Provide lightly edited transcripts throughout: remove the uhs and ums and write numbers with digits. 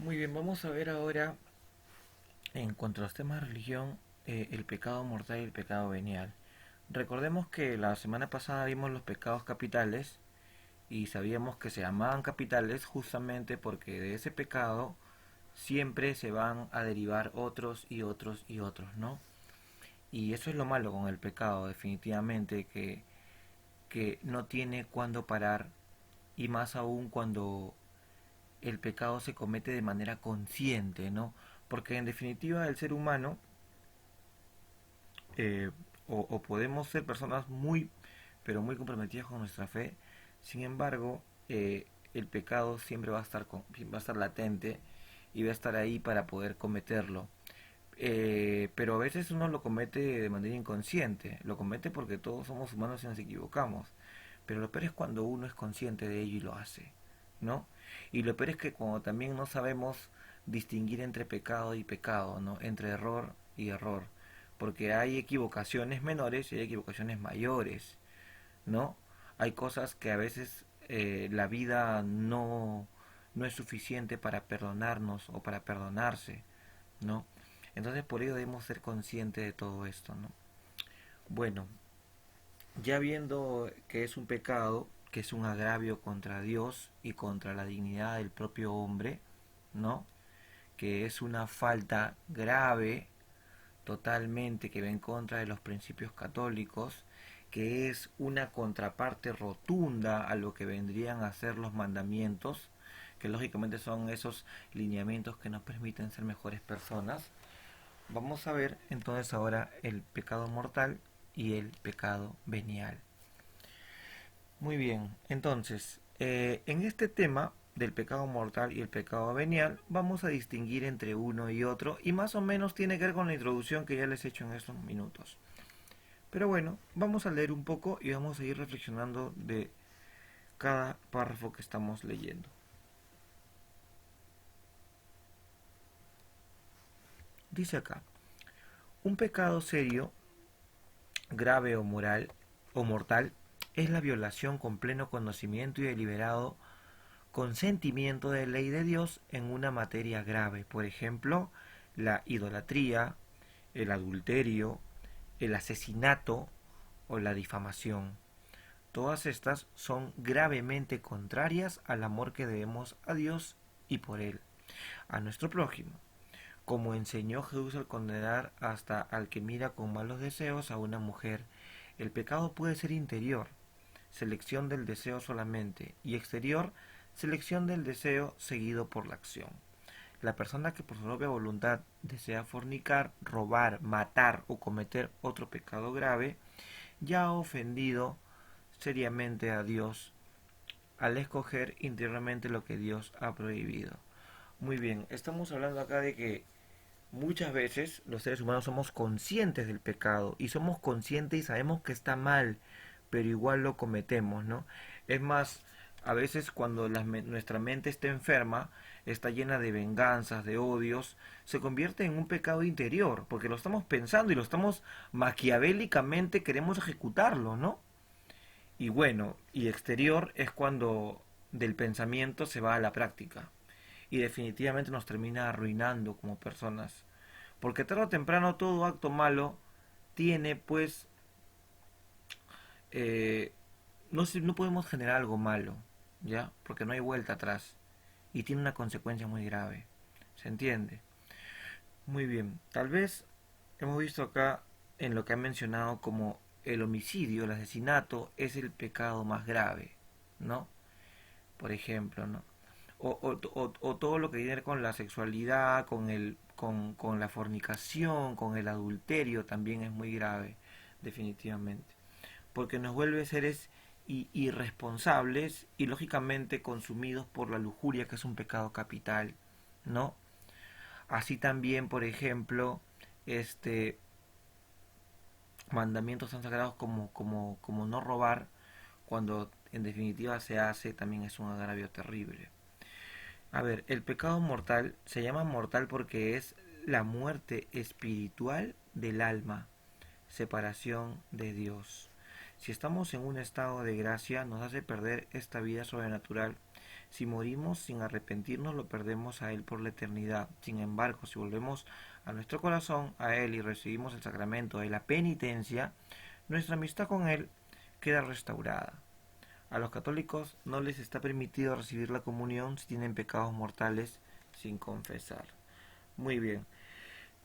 Muy bien, vamos a ver ahora, en cuanto a los temas de religión, el pecado mortal y el pecado venial. Recordemos que la semana pasada vimos los pecados capitales y sabíamos que se llamaban capitales justamente porque de ese pecado siempre se van a derivar otros y otros y otros, ¿no? Y eso es lo malo con el pecado, definitivamente, que no tiene cuándo parar y más aún cuando el pecado se comete de manera consciente, ¿no? Porque en definitiva el ser humano, eh, o podemos ser personas muy, pero muy comprometidas con nuestra fe, sin embargo, el pecado siempre va a estar va a estar latente y va a estar ahí para poder cometerlo. Pero a veces uno lo comete de manera inconsciente, lo comete porque todos somos humanos y nos equivocamos. Pero lo peor es cuando uno es consciente de ello y lo hace, ¿no? Y lo peor es que cuando también no sabemos distinguir entre pecado y pecado, ¿no? Entre error y error. Porque hay equivocaciones menores y hay equivocaciones mayores, ¿no? Hay cosas que a veces la vida no es suficiente para perdonarnos o para perdonarse, ¿no? Entonces por ello debemos ser conscientes de todo esto, ¿no? Bueno, ya viendo que es un pecado, que es un agravio contra Dios y contra la dignidad del propio hombre, ¿no? Que es una falta grave totalmente que va en contra de los principios católicos, que es una contraparte rotunda a lo que vendrían a ser los mandamientos, que lógicamente son esos lineamientos que nos permiten ser mejores personas. Vamos a ver entonces ahora el pecado mortal y el pecado venial. Muy bien, entonces, en este tema del pecado mortal y el pecado venial, vamos a distinguir entre uno y otro, y más o menos tiene que ver con la introducción que ya les he hecho en estos minutos. Pero bueno, vamos a leer un poco y vamos a ir reflexionando de cada párrafo que estamos leyendo. Dice acá, un pecado serio, grave o moral o mortal es la violación con pleno conocimiento y deliberado consentimiento de ley de Dios en una materia grave, por ejemplo, la idolatría, el adulterio, el asesinato o la difamación. Todas estas son gravemente contrarias al amor que debemos a Dios y por él, a nuestro prójimo, como enseñó Jesús al condenar hasta al que mira con malos deseos a una mujer. El pecado puede ser interior, selección del deseo solamente, y exterior, selección del deseo seguido por la acción. La persona que por su propia voluntad desea fornicar, robar, matar o cometer otro pecado grave, ya ha ofendido seriamente a Dios al escoger interiormente lo que Dios ha prohibido. Muy bien, estamos hablando acá de que muchas veces los seres humanos somos conscientes del pecado y somos conscientes y sabemos que está mal, pero igual lo cometemos, ¿no? Es más, a veces cuando nuestra mente está enferma, está llena de venganzas, de odios, se convierte en un pecado interior, porque lo estamos pensando y lo estamos maquiavélicamente queremos ejecutarlo, ¿no? Y bueno, y exterior es cuando del pensamiento se va a la práctica y definitivamente nos termina arruinando como personas. Porque tarde o temprano todo acto malo tiene pues, eh, no podemos generar algo malo, ¿ya? Porque no hay vuelta atrás y tiene una consecuencia muy grave. ¿Se entiende? Muy bien, tal vez hemos visto acá en lo que han mencionado como el homicidio, el asesinato es el pecado más grave, ¿no? Por ejemplo, ¿no? O todo lo que tiene que ver con la sexualidad, con la fornicación, con el adulterio también es muy grave, definitivamente. Porque nos vuelve seres irresponsables y lógicamente consumidos por la lujuria, que es un pecado capital, ¿no? Así también, por ejemplo, este mandamientos tan sagrados como no robar, cuando en definitiva se hace, también es un agravio terrible. A ver, el pecado mortal se llama mortal porque es la muerte espiritual del alma, separación de Dios. Si estamos en un estado de gracia, nos hace perder esta vida sobrenatural. Si morimos sin arrepentirnos, lo perdemos a Él por la eternidad. Sin embargo, si volvemos a nuestro corazón, a Él, y recibimos el sacramento de la penitencia, nuestra amistad con Él queda restaurada. A los católicos no les está permitido recibir la comunión si tienen pecados mortales sin confesar. Muy bien.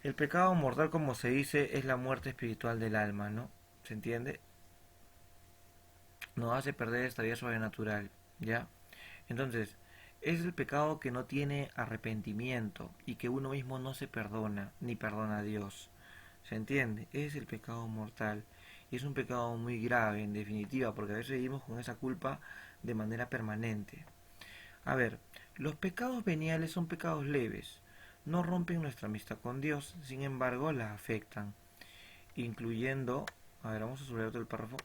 El pecado mortal, como se dice, es la muerte espiritual del alma, ¿no? ¿Se entiende? Nos hace perder esta vida sobrenatural, ¿ya? Entonces, es el pecado que no tiene arrepentimiento y que uno mismo no se perdona, ni perdona a Dios. ¿Se entiende? Es el pecado mortal. Y es un pecado muy grave, en definitiva, porque a veces vivimos con esa culpa de manera permanente. A ver, los pecados veniales son pecados leves. No rompen nuestra amistad con Dios, sin embargo, la afectan, incluyendo, a ver, vamos a subir otro el párrafo,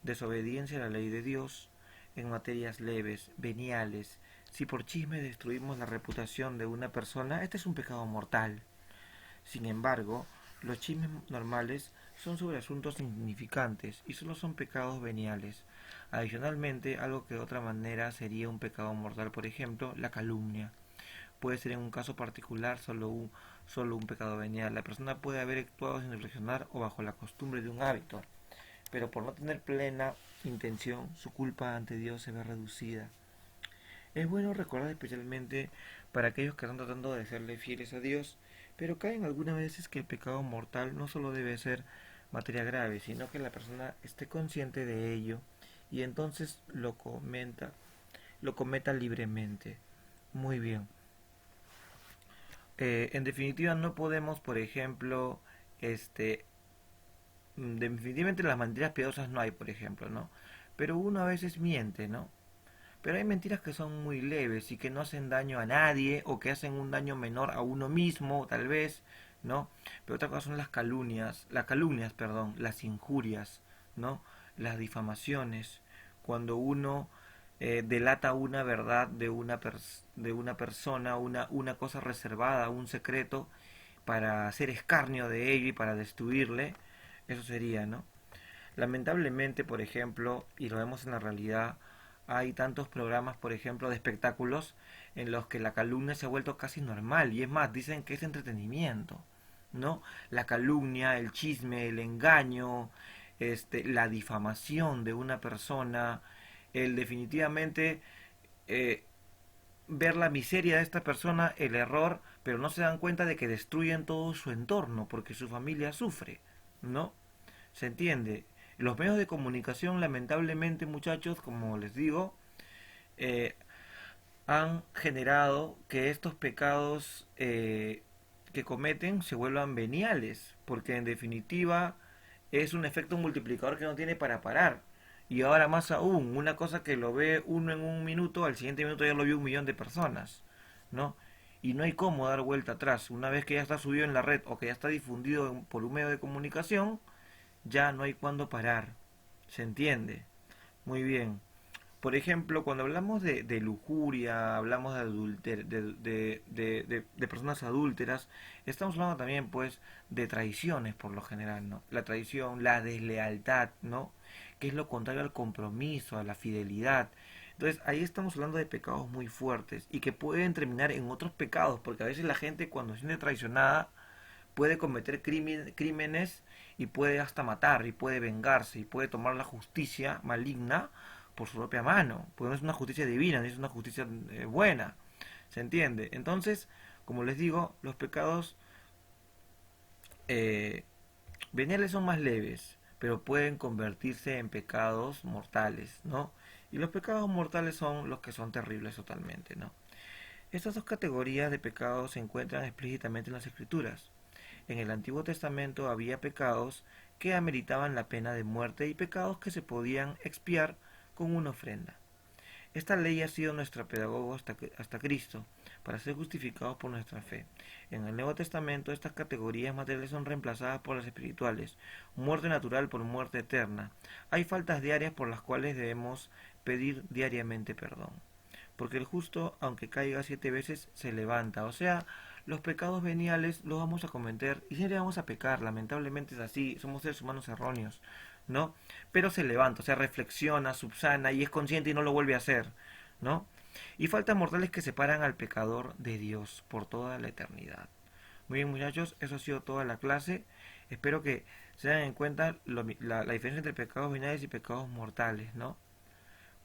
desobediencia a la ley de Dios en materias leves, veniales. Si por chisme destruimos la reputación de una persona, este es un pecado mortal. Sin embargo, los chismes normales son sobre asuntos insignificantes y solo son pecados veniales. Adicionalmente, algo que de otra manera sería un pecado mortal, por ejemplo, la calumnia. Puede ser en un caso particular solo un pecado venial. La persona puede haber actuado sin reflexionar o bajo la costumbre de un hábito, pero por no tener plena intención, su culpa ante Dios se ve reducida. Es bueno recordar especialmente para aquellos que están tratando de serle fieles a Dios, pero caen algunas veces que el pecado mortal no solo debe ser materia grave, sino que la persona esté consciente de ello y entonces lo cometa libremente. Muy bien. En definitiva, no podemos, por ejemplo, este, definitivamente las mentiras piadosas no hay, por ejemplo, ¿no? Pero uno a veces miente, ¿no? Pero hay mentiras que son muy leves y que no hacen daño a nadie o que hacen un daño menor a uno mismo, tal vez, ¿no? Pero otra cosa son las calumnias, perdón, las injurias, ¿no? Las difamaciones, cuando uno delata una verdad de una persona, una cosa reservada, un secreto, para hacer escarnio de ello y para destruirle, eso sería, ¿no? Lamentablemente, por ejemplo, y lo vemos en la realidad, hay tantos programas, por ejemplo, de espectáculos en los que la calumnia se ha vuelto casi normal y es más, dicen que es entretenimiento, ¿no? La calumnia, el chisme, el engaño, la difamación de una persona, el definitivamente eh, ver la miseria de esta persona, el error, pero no se dan cuenta de que destruyen todo su entorno porque su familia sufre, ¿no? ¿Se entiende? Los medios de comunicación, lamentablemente, muchachos, como les digo, eh, han generado que estos pecados que cometen se vuelvan veniales, porque en definitiva es un efecto multiplicador que no tiene para parar. Y ahora más aún, una cosa que lo ve uno en un minuto, al siguiente minuto ya lo vio 1 millón de personas, ¿no? Y no hay cómo dar vuelta atrás. Una vez que ya está subido en la red o que ya está difundido por un medio de comunicación, ya no hay cuándo parar. ¿Se entiende? Muy bien. Por ejemplo, cuando hablamos de lujuria, hablamos de personas adúlteras, estamos hablando también, pues, de traiciones por lo general, ¿no? La traición, la deslealtad, ¿no? Que es lo contrario al compromiso, a la fidelidad. Entonces, ahí estamos hablando de pecados muy fuertes y que pueden terminar en otros pecados, porque a veces la gente cuando se siente traicionada puede cometer crímenes y puede hasta matar y puede vengarse y puede tomar la justicia maligna por su propia mano, porque no es una justicia divina, ni es una justicia buena, ¿se entiende? Entonces, como les digo, los pecados eh, veniales son más leves, pero pueden convertirse en pecados mortales, ¿no? Y los pecados mortales son los que son terribles totalmente, ¿no? Estas dos categorías de pecados se encuentran explícitamente en las Escrituras. En el Antiguo Testamento había pecados que ameritaban la pena de muerte y pecados que se podían expiar con una ofrenda. Esta ley ha sido nuestra pedagogo hasta Cristo, para ser justificados por nuestra fe. En el Nuevo Testamento estas categorías materiales son reemplazadas por las espirituales, muerte natural por muerte eterna. Hay faltas diarias por las cuales debemos pedir diariamente perdón. Porque el justo, aunque caiga 7 veces, se levanta. O sea, los pecados veniales los vamos a cometer y siempre vamos a pecar. Lamentablemente es así, somos seres humanos erróneos, ¿no? Pero se levanta, o sea, reflexiona, subsana y es consciente y no lo vuelve a hacer, ¿no? Y faltas mortales que separan al pecador de Dios por toda la eternidad. Muy bien, muchachos, eso ha sido toda la clase. Espero que se den en cuenta la diferencia entre pecados veniales y pecados mortales, ¿no?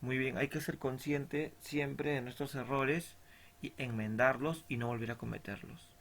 Muy bien, hay que ser consciente siempre de nuestros errores y enmendarlos y no volver a cometerlos.